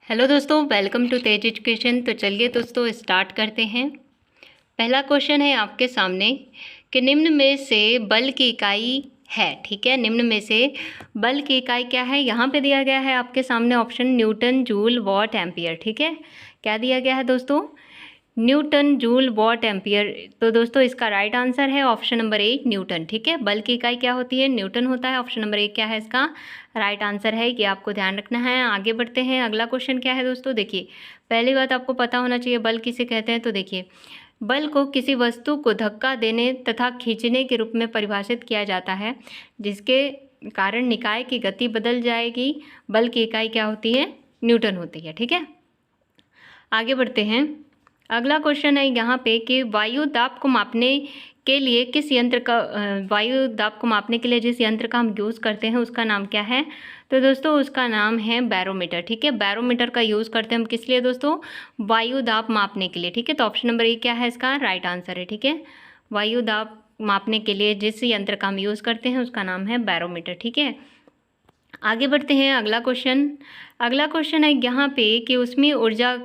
Hello दोस्तों, welcome to Tej education. तो चलिए दोस्तों स्टार्ट करते हैं। पहला क्वेश्चन है आपके सामने कि निम्न में से बल की इकाई है। ठीक है, निम्न में से बल की इकाई क्या है? यहाँ पे दिया गया है आपके सामने option Newton, joule, what, ampere. ठीक है, क्या दिया गया है दोस्तों? Newton, joule, what, ampere. तो दोस्तों इसका राइट आंसर है ऑप्शन नंबर ए, न्यूटन। ठीक है, बल की इकाई क्या होती है? न्यूटन होता है। ऑप्शन नंबर ए क्या है इसका राइट आंसर है, ये आपको ध्यान रखना है। आगे बढ़ते हैं, अगला क्वेश्चन क्या है दोस्तों? देखिए, पहली बात आपको पता होना चाहिए बल किसे कहते हैं। तो देखिए, बल को किसी वस्तु को धक्का देने तथा खींचने के रूप में परिभाषित किया जाता है जिसके कारण निकाय की गति बदल जाएगी। बल की इकाई क्या होती है? न्यूटन होती है। ठीक है, आगे बढ़ते हैं। अगला क्वेश्चन है यहाँ पे कि वायु दाब को मापने के लिए किस यंत्र का वायु दाब को मापने के लिए जिस यंत्र का हम यूज़ करते हैं उसका नाम क्या है? तो दोस्तों उसका नाम है बैरोमीटर। ठीक है, बैरोमीटर का यूज़ करते हैं हम किस लिए दोस्तों? वायु दाब मापने के लिए। ठीक है, तो ऑप्शन नंबर ए क्या है इसका राइट आंसर है। ठीक है, वायु दाब मापने के लिए जिस यंत्र का हम यूज़ करते हैं उसका नाम है बैरोमीटर। ठीक है, आगे बढ़ते हैं। अगला क्वेश्चन है यहाँ पे कि उसमें ऊर्जा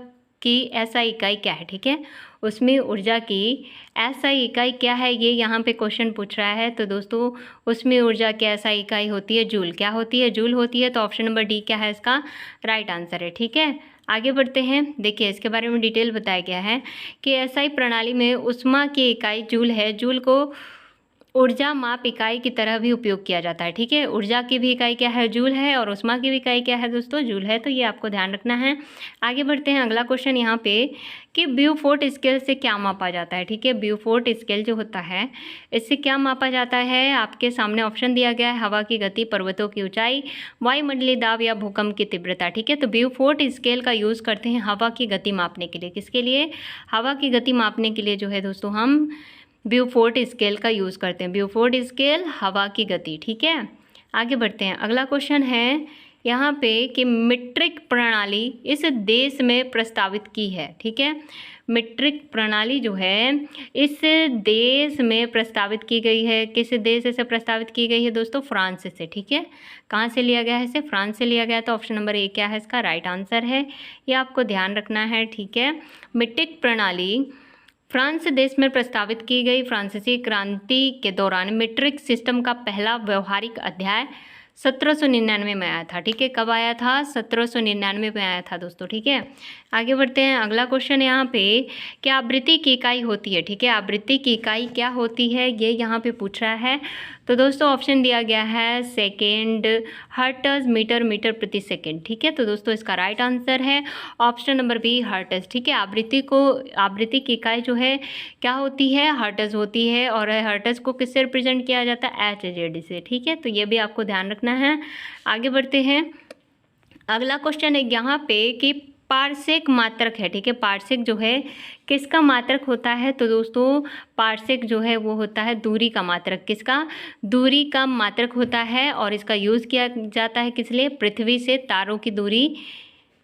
की एसआई इकाई क्या है? ठीक है, उसमें ऊर्जा की एसआई इकाई क्या है, ये यहाँ पे क्वेश्चन पूछ रहा है। तो दोस्तों उसमें ऊर्जा की एसआई इकाई होती है जूल। क्या होती है? जूल होती है। तो ऑप्शन नंबर डी क्या है इसका राइट आंसर है। ठीक है, आगे बढ़ते हैं। देखिए, इसके बारे में डिटेल बताया गया है कि एसआई प्रणाली में ऊष्मा की इकाई जूल है। जूल को ऊर्जा माप इकाई की तरह भी उपयोग किया जाता है। ठीक है, ऊर्जा की भी इकाई क्या है? जूल है। और ऊष्मा की भी इकाई क्या है दोस्तों? जूल है। तो ये आपको ध्यान रखना है। आगे बढ़ते हैं, अगला क्वेश्चन यहाँ पे कि ब्यूफोर्ट स्केल से क्या मापा जाता है? ठीक है, ब्यूफोर्ट स्केल जो होता है इससे क्या मापा जाता है? आपके सामने ऑप्शन दिया गया है, हवा की गति, पर्वतों की ऊंचाई, वायुमंडलीय दाब या भूकंप की तीव्रता। ठीक है, तो ब्यूफोर्ट स्केल का यूज़ करते हैं हवा की गति मापने के लिए। किसके लिए? हवा की गति मापने के लिए जो है दोस्तों हम ब्यूफोर्ट स्केल का यूज़ करते हैं। ब्यूफोर्ट स्केल, हवा की गति। ठीक है, आगे बढ़ते हैं। अगला क्वेश्चन है यहाँ पे कि मीट्रिक प्रणाली इस देश में प्रस्तावित की है। ठीक है, मीट्रिक प्रणाली जो है इस देश में प्रस्तावित की गई है। किस देश से प्रस्तावित की गई है दोस्तों? फ्रांस से। ठीक है, कहाँ से लिया गया है इसे? फ्रांस से लिया गया। तो ऑप्शन नंबर ए क्या है इसका राइट आंसर है, ये आपको ध्यान रखना है। ठीक है, मीट्रिक प्रणाली फ्रांस देश में प्रस्तावित की गई। फ्रांसीसी क्रांति के दौरान मीट्रिक सिस्टम का पहला व्यवहारिक अध्याय 1799 में आया था। ठीक है, कब आया था? 1799 में आया था दोस्तों। ठीक है, आगे बढ़ते हैं। अगला क्वेश्चन यहाँ पे क्या आवृत्ति की इकाई होती है? ठीक है, आवृत्ति की इकाई क्या होती है ये यहाँ पे पूछ रहा है। तो दोस्तों ऑप्शन दिया गया है सेकेंड, हर्ट्ज, मीटर, मीटर प्रति सेकेंड। ठीक है, तो दोस्तों इसका राइट आंसर है ऑप्शन नंबर बी, हर्ट्ज। ठीक है, आवृत्ति की इकाई जो है क्या होती है? हर्ट्ज होती है। और हर्ट्ज को किससे रिप्रेजेंट किया जाता है? HZ से। ठीक है, तो ये भी आपको ध्यान रखना है। आगे बढ़ते हैं। अगला क्वेश्चन है यहाँ पे कि पार्सेक मात्रक है। ठीक है, पार्सेक जो है किसका मात्रक होता है? तो दोस्तों पार्सेक जो है वो होता है दूरी का मात्रक। किसका? दूरी का मात्रक होता है। और इसका यूज़ किया जाता है किस लिए? पृथ्वी से तारों की दूरी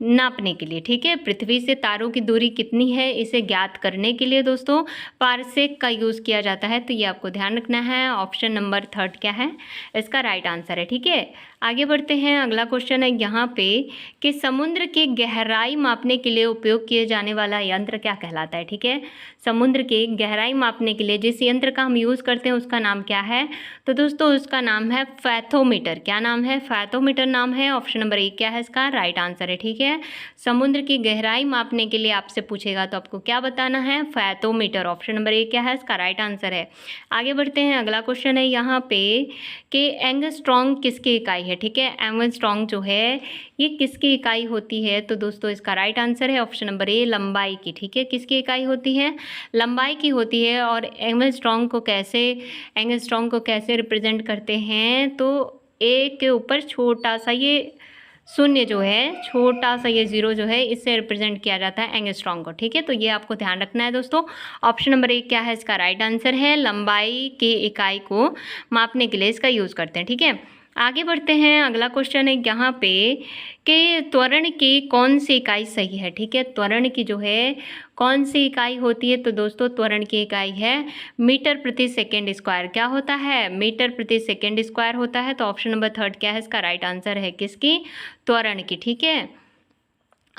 नापने के लिए। ठीक है, पृथ्वी से तारों की दूरी कितनी है इसे ज्ञात करने के लिए दोस्तों पार्सेक का यूज़ किया जाता है। तो ये आपको ध्यान रखना है। ऑप्शन नंबर थर्ड क्या है इसका राइट आंसर है। ठीक है, आगे बढ़ते हैं। अगला क्वेश्चन है यहाँ पे कि समुद्र की गहराई मापने के लिए उपयोग किए जाने वाला यंत्र क्या कहलाता है? ठीक है, समुद्र की गहराई मापने के लिए जिस यंत्र का हम यूज़ करते हैं उसका नाम क्या है? तो दोस्तों उसका नाम है फैथोमीटर। क्या नाम है? फैथोमीटर नाम है। ऑप्शन नंबर ए क्या है इसका राइट आंसर है। ठीक है, समुद्र की गहराई मापने के लिए आपसे पूछेगा तो आपको क्या बताना है? फैथोमीटर। ऑप्शन नंबर ए क्या है इसका राइट आंसर है। आगे बढ़ते हैं। अगला क्वेश्चन है यहाँ पे कि एंगस्ट्रॉन्ग किसकी इकाई है? ठीक है, एंगस्ट्रॉन्ग जो है ये किसकी इकाई होती है? तो दोस्तों इसका राइट आंसर है ऑप्शन नंबर ए, लंबाई की। ठीक है, किसकी इकाई होती है? लंबाई की होती है। और एंगस्ट्रॉन्ग को कैसे रिप्रेजेंट करते हैं? तो ए के ऊपर छोटा सा ये शून्य जो है, छोटा सा ये जीरो जो है इससे रिप्रेजेंट किया जाता है एंगस्ट्रॉन्ग को। ठीक है, तो ये आपको ध्यान रखना है दोस्तों। ऑप्शन नंबर एक क्या है इसका राइट आंसर है, लंबाई की इकाई को मापने के लिए इसका यूज़ करते हैं। ठीक है, आगे बढ़ते हैं। अगला क्वेश्चन है यहाँ पे कि त्वरण की कौन सी इकाई सही है? ठीक है, त्वरण की जो है कौन सी इकाई होती है? तो दोस्तों त्वरण की इकाई है मीटर प्रति सेकेंड स्क्वायर। क्या होता है? मीटर प्रति सेकेंड स्क्वायर होता है। तो ऑप्शन नंबर थर्ड क्या है इसका राइट आंसर है किसकी? त्वरण की। ठीक है,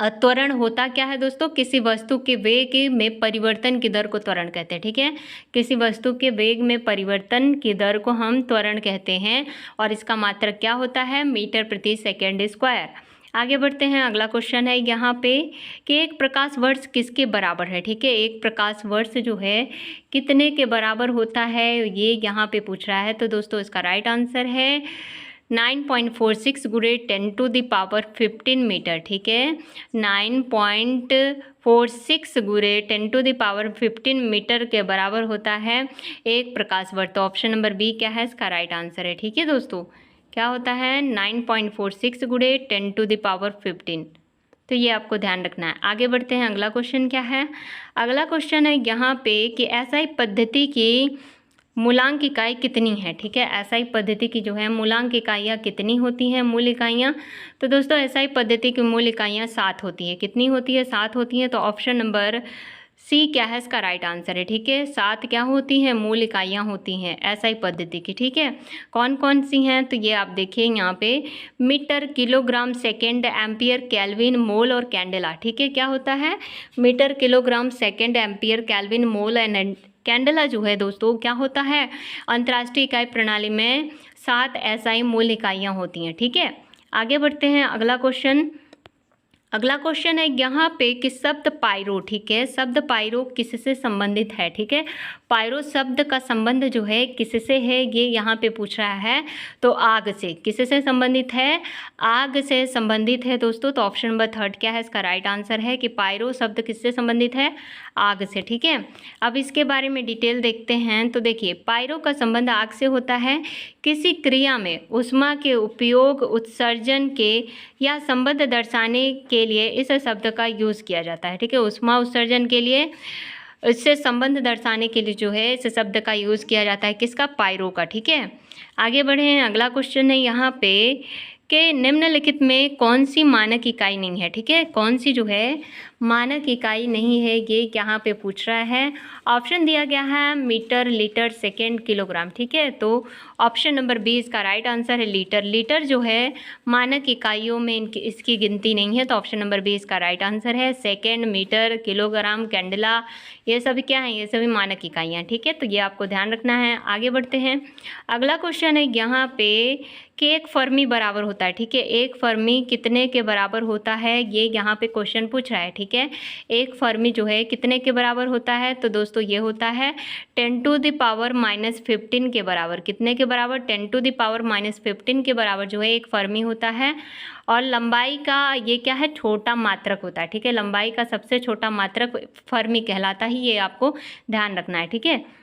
त्वरण होता क्या है दोस्तों, किसी वस्तु के वेग में परिवर्तन की दर को त्वरण कहते हैं, ठीक है। किसी वस्तु के वेग में परिवर्तन की दर को हम त्वरण कहते हैं और इसका मात्रक क्या होता है, मीटर प्रति सेकंड स्क्वायर। आगे बढ़ते हैं, अगला क्वेश्चन है यहाँ पे कि एक प्रकाश वर्ष किसके बराबर है, ठीक है। एक प्रकाश वर्ष जो है कितने के बराबर होता है, ये यहाँ पे पूछ रहा है। तो दोस्तों इसका राइट आंसर है 9.46 गुणे 10⁻15 मीटर, ठीक है। 9.46 गुणे 10⁻15 मीटर के बराबर होता है एक प्रकाश वर्ष। तो ऑप्शन नंबर बी क्या है, इसका राइट आंसर है, ठीक है दोस्तों। क्या होता है 9.46 गुणे 10⁻15। तो ये आपको ध्यान रखना है। आगे बढ़ते हैं, अगला क्वेश्चन क्या है। अगला क्वेश्चन है यहाँ पे कि एसआई पद्धति की मूलांक इकाई कितनी है, ठीक है। एसआई पद्धति की जो है मूलांक इकाइयाँ कितनी होती हैं, मूल इकाइयाँ। तो दोस्तों एसआई पद्धति की मूल इकाइयाँ 7 होती है। कितनी होती है, 7 होती हैं। तो ऑप्शन नंबर सी क्या है, इसका राइट आंसर है, ठीक है। 7 क्या होती हैं, मूल इकाइयाँ होती हैं एसआई पद्धति की, ठीक है। कौन कौन सी हैं, तो ये आप देखिए यहाँ पे metre, kilogram, second, ampere, kelvin, mole और कैंडेला, ठीक है। क्या होता है, metre, kilogram, second, ampere, kelvin, mole and candela जो है दोस्तों क्या होता है, अंतर्राष्ट्रीय इकाई प्रणाली में 7 एसआई मूल इकाइयाँ होती हैं, ठीक है। आगे बढ़ते हैं, अगला क्वेश्चन है यहाँ पे कि शब्द पायरो, ठीक है। शब्द पायरो किससे संबंधित है, ठीक है। पायरो शब्द का संबंध जो है किससे है, ये यहाँ पे पूछ रहा है। तो आग से, किससे संबंधित है, आग से संबंधित है दोस्तों। तो ऑप्शन नंबर 3 क्या है, इसका राइट आंसर है कि पायरो शब्द किससे संबंधित है, आग से, ठीक है। अब इसके बारे में डिटेल देखते हैं। तो देखिए पायरो का संबंध आग से होता है। किसी क्रिया में ऊष्मा के उपयोग, उत्सर्जन के या संबंध दर्शाने के लिए इस शब्द का यूज़ किया जाता है, ठीक है। ऊष्मा उत्सर्जन के लिए, इससे संबंध दर्शाने के लिए जो है इस शब्द का यूज़ किया जाता है, किसका, पायरो का, ठीक है। आगे बढ़े हैं, अगला क्वेश्चन है यहाँ पे कि निम्नलिखित में कौन सी मानक इकाई नहीं है, ठीक है। कौन सी जो है मानक इकाई नहीं है, ये यहाँ पे पूछ रहा है। ऑप्शन दिया गया है मीटर, लीटर, सेकेंड, किलोग्राम, ठीक है। तो ऑप्शन नंबर बी इसका राइट आंसर है, लीटर। लीटर जो है मानक इकाइयों में इसकी गिनती नहीं है। तो ऑप्शन नंबर बी इसका राइट आंसर है। सेकेंड, मीटर, किलोग्राम, कैंडेला, ये सभी क्या हैं, ये सभी मानक इकाइयाँ, ठीक है। तो ये आपको ध्यान रखना है। आगे बढ़ते हैं, अगला क्वेश्चन है यहाँ पे कि एक फर्मी बराबर होता है, ठीक है। एक फर्मी कितने के बराबर होता है, ये यहाँ पे क्वेश्चन पूछ रहा है, ठीक है। एक फर्मी जो है कितने के बराबर होता है, तो दोस्तों ये होता है 10⁻⁻15 के बराबर। कितने के बराबर, 10⁻⁻15 के बराबर जो है एक फर्मी होता है। और लंबाई का ये क्या है, छोटा मात्रक होता है, ठीक है। लंबाई का सबसे छोटा मात्रक फर्मी कहलाता ही, ये आपको ध्यान रखना है, ठीक है।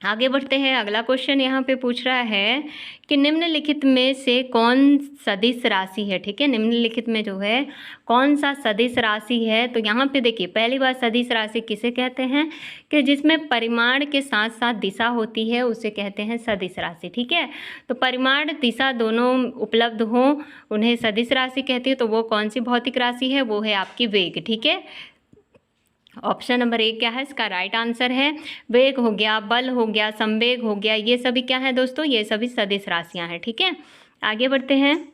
आगे बढ़ते हैं, अगला क्वेश्चन यहाँ पे पूछ रहा है कि निम्नलिखित में से कौन सदिश राशि है, ठीक है। निम्नलिखित में जो है कौन सा सदिश राशि है। तो यहाँ पे देखिए पहली बार सदिश राशि किसे कहते हैं, कि जिसमें परिमाण के साथ साथ दिशा होती है उसे कहते हैं सदिश राशि, ठीक है। तो परिमाण, दिशा दोनों उपलब्ध हो उन्हें सदिश राशि कहती है। तो वो कौन सी भौतिक राशि है, वो है आपकी वेग, ठीक है। ऑप्शन नंबर 1 क्या है, इसका राइट आंसर है। वेग हो गया, बल हो गया, संवेग हो गया, ये सभी क्या है दोस्तों, ये सभी सदिश राशियां हैं, ठीक है। आगे बढ़ते हैं,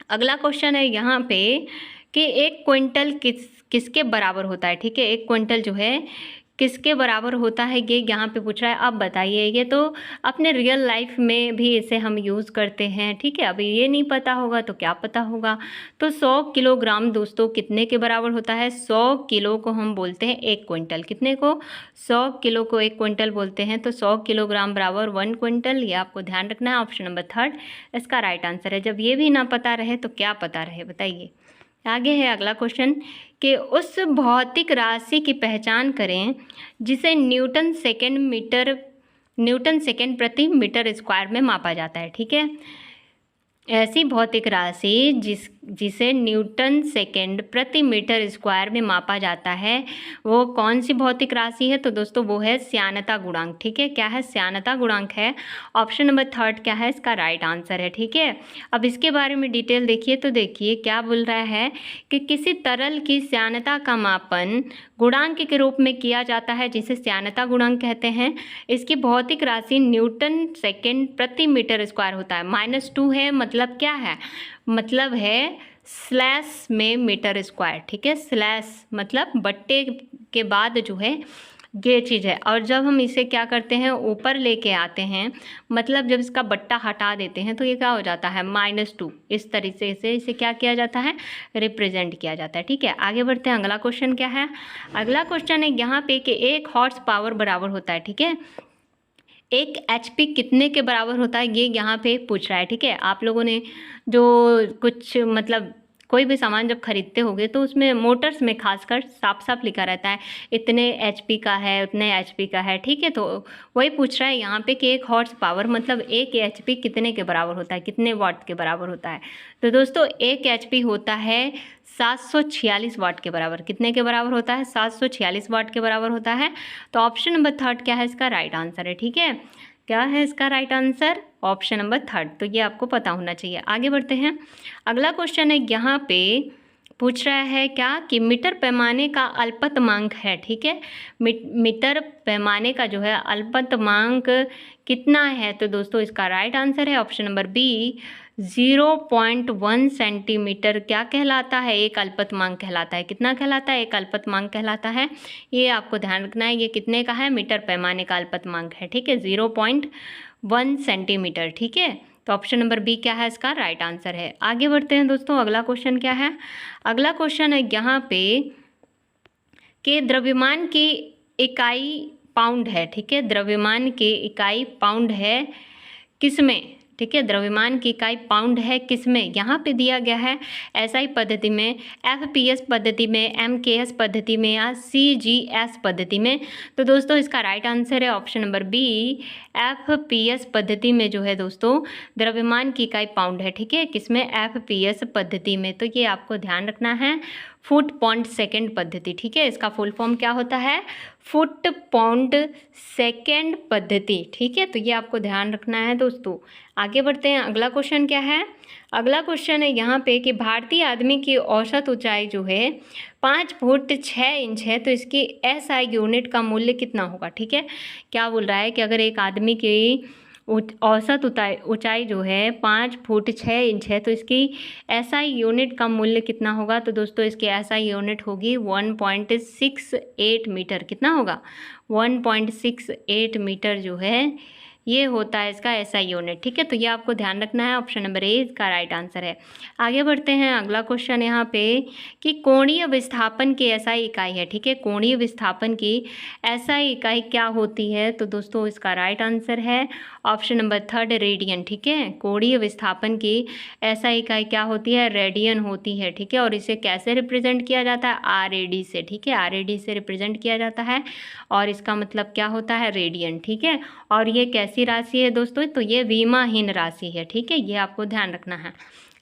अगला क्वेश्चन है यहाँ पे कि 1 क्विंटल किसके बराबर होता है, ठीक है। 1 क्विंटल जो है किसके बराबर होता है, ये यहाँ पे पूछ रहा है। अब बताइए, ये तो अपने रियल लाइफ में भी इसे हम यूज़ करते हैं, ठीक है। अभी ये नहीं पता होगा तो क्या पता होगा। तो 100 किलोग्राम दोस्तों कितने के बराबर होता है, 100 किलो को हम बोलते हैं 1 क्विंटल। कितने को, 100 किलो को 1 क्विंटल बोलते हैं। तो 100 किलोग्राम बराबर 1 क्विंटल, ये आपको ध्यान रखना है। ऑप्शन नंबर 3 इसका राइट आंसर है। जब ये भी ना पता रहे तो क्या पता रहे, बताइए। आगे है अगला क्वेश्चन कि उस भौतिक राशि की पहचान करें जिसे न्यूटन सेकेंड प्रति मीटर स्क्वायर में मापा जाता है, ठीक है। ऐसी भौतिक राशि जिसे न्यूटन सेकेंड प्रति मीटर स्क्वायर में मापा जाता है वो कौन सी भौतिक राशि है, तो दोस्तों वो है श्यानता गुणांक, ठीक है। क्या है, श्यानता गुणांक है। ऑप्शन नंबर 3 क्या है, इसका राइट आंसर है, ठीक है। अब इसके बारे में डिटेल देखिए। तो देखिए क्या बोल रहा है कि किसी तरल की श्यानता का मापन गुणांक के रूप में किया जाता है जिसे श्यानता गुणांक कहते हैं। इसकी भौतिक राशि न्यूटन सेकेंड प्रति मीटर स्क्वायर होता है। -2 है, मतलब क्या है, मतलब है स्लैश में मीटर स्क्वायर, ठीक है। स्लैश मतलब बट्टे के बाद जो है ये चीज़ है। और जब हम इसे क्या करते हैं, ऊपर लेके आते हैं, मतलब जब इसका बट्टा हटा देते हैं तो ये क्या हो जाता है, -2। इस तरीके से इसे क्या किया जाता है, रिप्रेजेंट किया जाता है, ठीक है। आगे बढ़ते हैं। अगला क्वेश्चन क्या है, अगला क्वेश्चन है यहाँ पे कि 1 हॉर्स पावर बराबर होता है, ठीक है। 1 HP कितने के बराबर होता है, ये यहाँ पे पूछ रहा है, ठीक है। आप लोगों ने जो कुछ मतलब कोई भी सामान जब खरीदते होगे तो उसमें मोटर्स में खासकर साफ साफ लिखा रहता है इतने HP का है, उतने HP का है, ठीक है। तो वही पूछ रहा है यहाँ पे कि 1 हॉर्स पावर मतलब 1 HP कितने के बराबर होता है, कितने वाट के बराबर होता है। तो दोस्तों 1 HP होता है 746 वाट के बराबर। कितने के बराबर होता है, 746 वाट के बराबर होता है। तो ऑप्शन नंबर 3 क्या है इसका राइट आंसर है, ठीक है। क्या है इसका राइट आंसर, ऑप्शन नंबर 3। तो ये आपको पता होना चाहिए। आगे बढ़ते हैं। अगला क्वेश्चन है यहाँ पे पूछ रहा है क्या कि मीटर पैमाने का अल्पतमांक है, ठीक है। मीटर पैमाने का जो है अल्पतमांक कितना है। तो दोस्तों इसका राइट आंसर है ऑप्शन नंबर बी, 0.1 सेंटीमीटर क्या कहलाता है, एक अल्पतमांक कहलाता है। कितना कहलाता है, एक अल्पतमांक कहलाता है। ये आपको ध्यान रखना है, ये कितने का है, मीटर पैमाने का अल्पतमांक है, ठीक है, 0.1 सेंटीमीटर, ठीक है। तो ऑप्शन नंबर बी क्या है इसका राइट आंसर है। आगे बढ़ते हैं दोस्तों। अगला क्वेश्चन क्या है, अगला क्वेश्चन है यहाँ पे कि द्रव्यमान की इकाई पाउंड है, ठीक है। द्रव्यमान की इकाई पाउंड है किसमें, ठीक है। द्रव्यमान की इकाई पाउंड है किसमें, यहाँ पे दिया गया है SI पद्धति में, FPS पद्धति में, MKS पद्धति में या CGS पद्धति में। तो दोस्तों इसका राइट आंसर है ऑप्शन नंबर बी, FPS पद्धति में जो है दोस्तों द्रव्यमान की इकाई पाउंड है, ठीक है। किसमें, FPS पद्धति में। तो ये आपको ध्यान रखना है, फुट पाउंड सेकेंड पद्धति, ठीक है। इसका फुल फॉर्म क्या होता है, फुट पाउंड सेकेंड पद्धति, ठीक है। तो ये आपको ध्यान रखना है दोस्तों। आगे बढ़ते हैं। अगला क्वेश्चन क्या है, अगला क्वेश्चन है यहाँ पे कि भारतीय आदमी की औसत ऊंचाई जो है 5 फुट 6 इंच है, तो इसकी SI यूनिट का मूल्य कितना होगा, ठीक है। क्या बोल रहा है कि अगर एक आदमी की औसत ऊंचाई जो है 5 फुट 6 इंच है तो इसकी SI यूनिट का मूल्य कितना होगा। तो दोस्तों इसकी SI यूनिट होगी 1.68 मीटर। कितना होगा, 1.68 मीटर जो है ये होता है इसका SI यूनिट, ठीक है। तो ये आपको ध्यान रखना है, ऑप्शन नंबर ए इसका राइट आंसर है। आगे बढ़ते हैं। अगला क्वेश्चन यहाँ पे कि कोणीय विस्थापन की SI इकाई है, ठीक है। कोणीय विस्थापन की SI इकाई क्या होती है। तो दोस्तों इसका राइट आंसर है ऑप्शन नंबर 3 रेडियन, ठीक है। कोणीय विस्थापन की SI इकाई क्या होती है, रेडियन होती है, ठीक है। और इसे कैसे रिप्रेजेंट किया जाता है, RAD से, ठीक है। RAD से रिप्रेजेंट किया जाता है और इसका मतलब क्या होता है, रेडियन, ठीक है। और ये कैसी राशि है दोस्तों, तो ये विमाहीन राशि है, ठीक है। ये आपको ध्यान रखना है।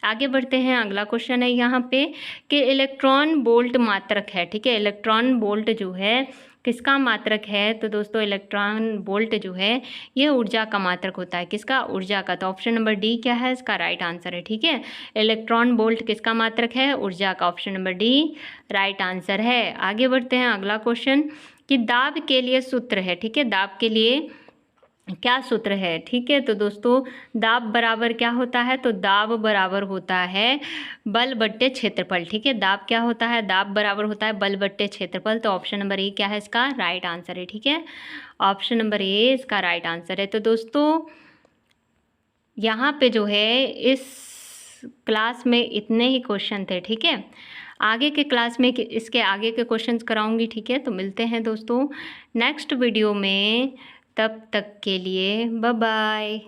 आगे बढ़ते हैं। अगला क्वेश्चन है यहाँ पे कि इलेक्ट्रॉन वोल्ट मात्रक है, ठीक है। इलेक्ट्रॉन वोल्ट जो है किसका मात्रक है। तो दोस्तों इलेक्ट्रॉन वोल्ट जो है ये ऊर्जा का मात्रक होता है, किसका, ऊर्जा का। तो ऑप्शन नंबर डी क्या है इसका राइट आंसर है, ठीक है। इलेक्ट्रॉन वोल्ट किसका मात्रक है, ऊर्जा का। Option number D right answer है। आगे बढ़ते हैं। अगला क्वेश्चन कि दाब के लिए सूत्र है, ठीक है। दाब के लिए क्या सूत्र है, ठीक है। तो दोस्तों दाब बराबर क्या होता है, तो दाब बराबर होता है बल बट्टे क्षेत्रफल, ठीक है। दाब क्या होता है, दाब बराबर होता है बल बट्टे क्षेत्रफल। तो ऑप्शन नंबर ए क्या है इसका राइट आंसर है, ठीक है। ऑप्शन नंबर ए इसका राइट आंसर है। तो दोस्तों यहाँ पे जो है इस क्लास में इतने ही क्वेश्चन थे, ठीक है। आगे के क्लास में इसके आगे के क्वेश्चंस कराऊंगी, ठीक है। तो मिलते हैं दोस्तों नेक्स्ट वीडियो में, तब तक के लिए बाय बाय।